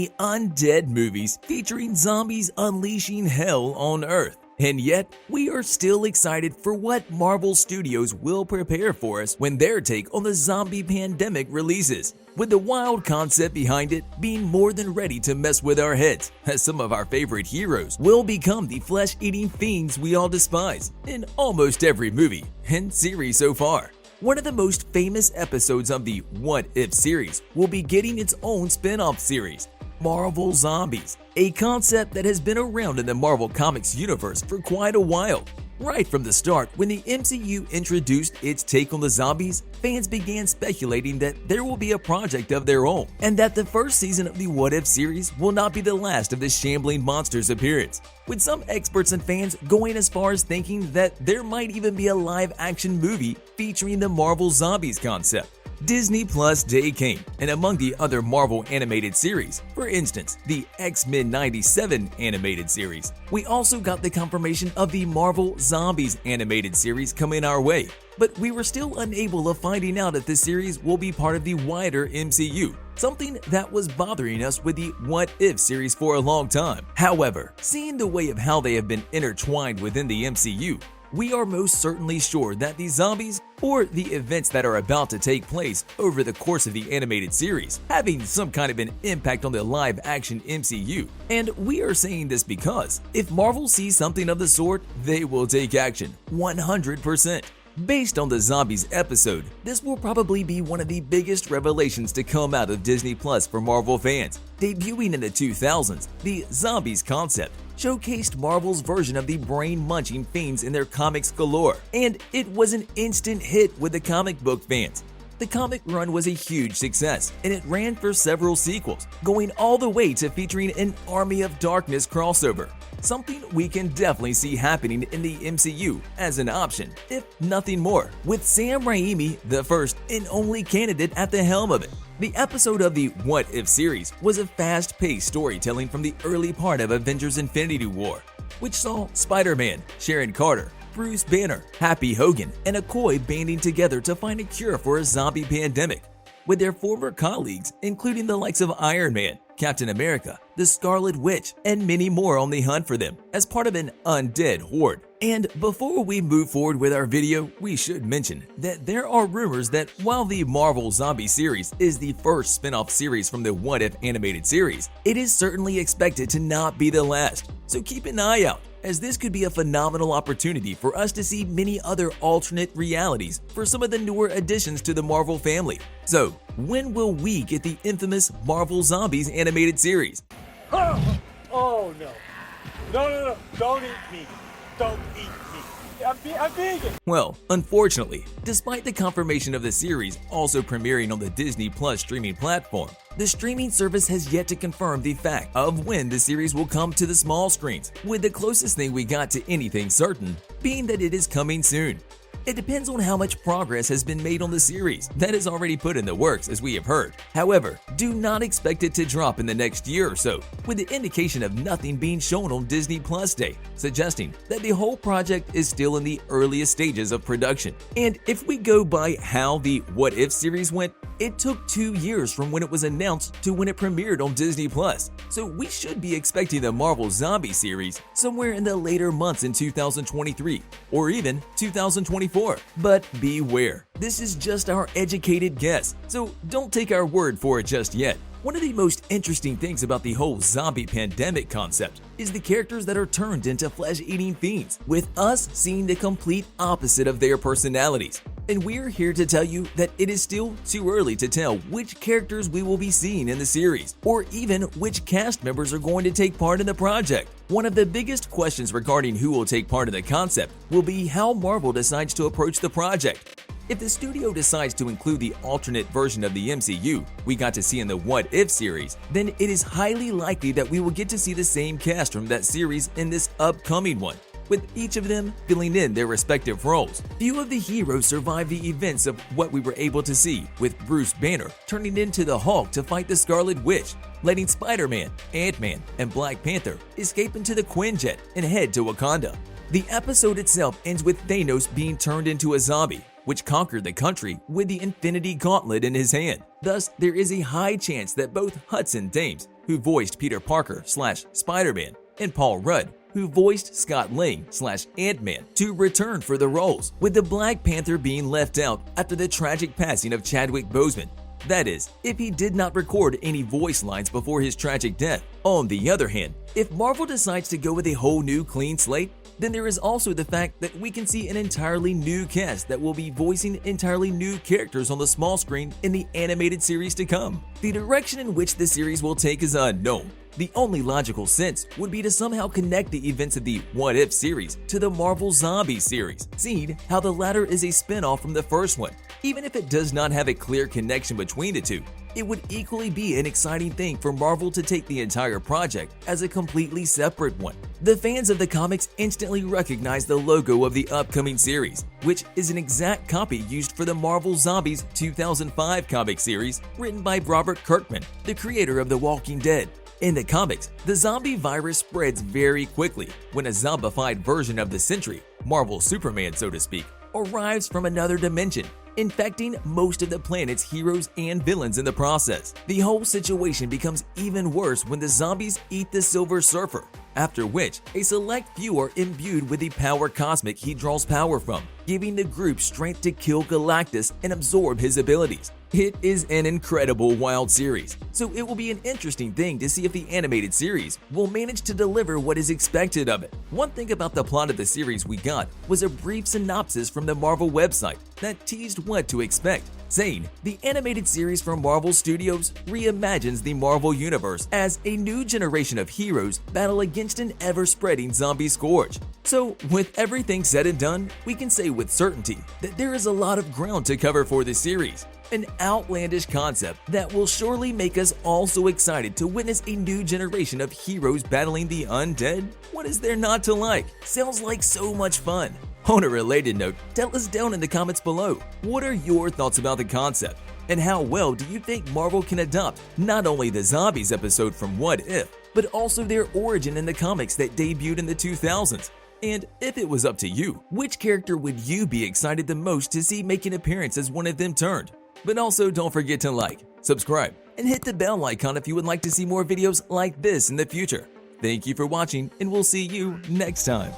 many undead movies featuring zombies unleashing hell on Earth. And yet, we are still excited for what Marvel Studios will prepare for us when their take on the zombie pandemic releases, with the wild concept behind it being more than ready to mess with our heads, as some of our favorite heroes will become the flesh-eating fiends we all despise in almost every movie and series so far. One of the most famous episodes of the What If series will be getting its own spin-off series, Marvel Zombies, a concept that has been around in the Marvel Comics universe for quite a while. Right from the start, when the MCU introduced its take on the zombies, fans began speculating that there will be a project of their own, and that the first season of the What If series will not be the last of the shambling monster's appearance, with some experts and fans going as far as thinking that there might even be a live-action movie featuring the Marvel Zombies concept. Disney Plus Day came, and among the other Marvel animated series, for instance, the X-Men '97 animated series, we also got the confirmation of the Marvel Zombies animated series coming our way. But we were still unable of finding out if the series will be part of the wider MCU, something that was bothering us with the What If series for a long time. However, seeing the way of how they have been intertwined within the MCU, we are most certainly sure that the zombies, or the events that are about to take place over the course of the animated series, having some kind of an impact on the live-action MCU. And we are saying this because if Marvel sees something of the sort, they will take action 100%. Based on the Zombies episode, this will probably be one of the biggest revelations to come out of Disney Plus for Marvel fans. Debuting in the 2000s, the Zombies concept showcased Marvel's version of the brain-munching fiends in their comics galore, and it was an instant hit with the comic book fans. The comic run was a huge success, and it ran for several sequels, going all the way to featuring an Army of Darkness crossover, something we can definitely see happening in the MCU as an option, if nothing more, with Sam Raimi the first and only candidate at the helm of it. The episode of the What If series was a fast-paced storytelling from the early part of Avengers Infinity War, which saw Spider-Man, Sharon Carter, Bruce Banner, Happy Hogan, and Okoye banding together to find a cure for a zombie pandemic, with their former colleagues, including the likes of Iron Man, Captain America, the Scarlet Witch, and many more on the hunt for them as part of an undead horde. And before we move forward with our video, we should mention that there are rumors that while the Marvel Zombie series is the first spin-off series from the What If animated series, it is certainly expected to not be the last. So keep an eye out, as this could be a phenomenal opportunity for us to see many other alternate realities for some of the newer additions to the Marvel family. So, when will we get the infamous Marvel Zombies animated series? Oh no. No, don't eat me. Don't eat me. I'm vegan. Well, unfortunately, despite the confirmation of the series also premiering on the Disney Plus streaming platform, the streaming service has yet to confirm the fact of when the series will come to the small screens, with the closest thing we got to anything certain being that it is coming soon. It depends on how much progress has been made on the series that is already put in the works, as we have heard. However, do not expect it to drop in the next year or so, with the indication of nothing being shown on Disney Plus Day, suggesting that the whole project is still in the earliest stages of production. And if we go by how the What If series went, it took 2 years from when it was announced to when it premiered on Disney Plus. So we should be expecting the Marvel Zombie series somewhere in the later months in 2023 or even 2024. But beware, this is just our educated guess, so don't take our word for it just yet. One of the most interesting things about the whole zombie pandemic concept is the characters that are turned into flesh-eating fiends, with us seeing the complete opposite of their personalities. And we're here to tell you that it is still too early to tell which characters we will be seeing in the series, or even which cast members are going to take part in the project. One of the biggest questions regarding who will take part in the concept will be how Marvel decides to approach the project. If the studio decides to include the alternate version of the MCU we got to see in the What If series, then it is highly likely that we will get to see the same cast from that series in this upcoming one, with each of them filling in their respective roles. Few of the heroes survived the events of what we were able to see, with Bruce Banner turning into the Hulk to fight the Scarlet Witch, letting Spider-Man, Ant-Man, and Black Panther escape into the Quinjet and head to Wakanda. The episode itself ends with Thanos being turned into a zombie, which conquered the country with the Infinity Gauntlet in his hand. Thus, there is a high chance that both Hudson Thames who voiced Peter Parker/Spider-Man, and Paul Rudd, who voiced Scott Lang/Ant-Man, to return for the roles, with the Black Panther being left out after the tragic passing of Chadwick Boseman. That is, if he did not record any voice lines before his tragic death. On the other hand, if Marvel decides to go with a whole new clean slate, then there is also the fact that we can see an entirely new cast that will be voicing entirely new characters on the small screen in the animated series to come. The direction in which the series will take is unknown. The only logical sense would be to somehow connect the events of the What If series to the Marvel Zombies series, seeing how the latter is a spin-off from the first one. Even if it does not have a clear connection between the two, it would equally be an exciting thing for Marvel to take the entire project as a completely separate one. The fans of the comics instantly recognize the logo of the upcoming series, which is an exact copy used for the Marvel Zombies 2005 comic series written by Robert Kirkman, the creator of The Walking Dead. In the comics, the zombie virus spreads very quickly when a zombified version of the Sentry, Marvel Superman so to speak, arrives from another dimension, infecting most of the planet's heroes and villains in the process. The whole situation becomes even worse when the zombies eat the Silver Surfer, after which a select few are imbued with the power cosmic he draws power from, giving the group strength to kill Galactus and absorb his abilities. It is an incredible wild series, so it will be an interesting thing to see if the animated series will manage to deliver what is expected of it. One thing about the plot of the series we got was a brief synopsis from the Marvel website that teased what to expect, saying the animated series from Marvel Studios reimagines the Marvel Universe as a new generation of heroes battle against an ever-spreading zombie scourge. So, with everything said and done, we can say with certainty that there is a lot of ground to cover for this series. An outlandish concept that will surely make us all so excited to witness a new generation of heroes battling the undead. What is there not to like? Sounds like so much fun. On a related note, tell us down in the comments below, what are your thoughts about the concept? And how well do you think Marvel can adopt not only the Zombies episode from What If, but also their origin in the comics that debuted in the 2000s? And if it was up to you, which character would you be excited the most to see make an appearance as one of them turned? But also don't forget to like, subscribe, and hit the bell icon if you would like to see more videos like this in the future. Thank you for watching, and we'll see you next time.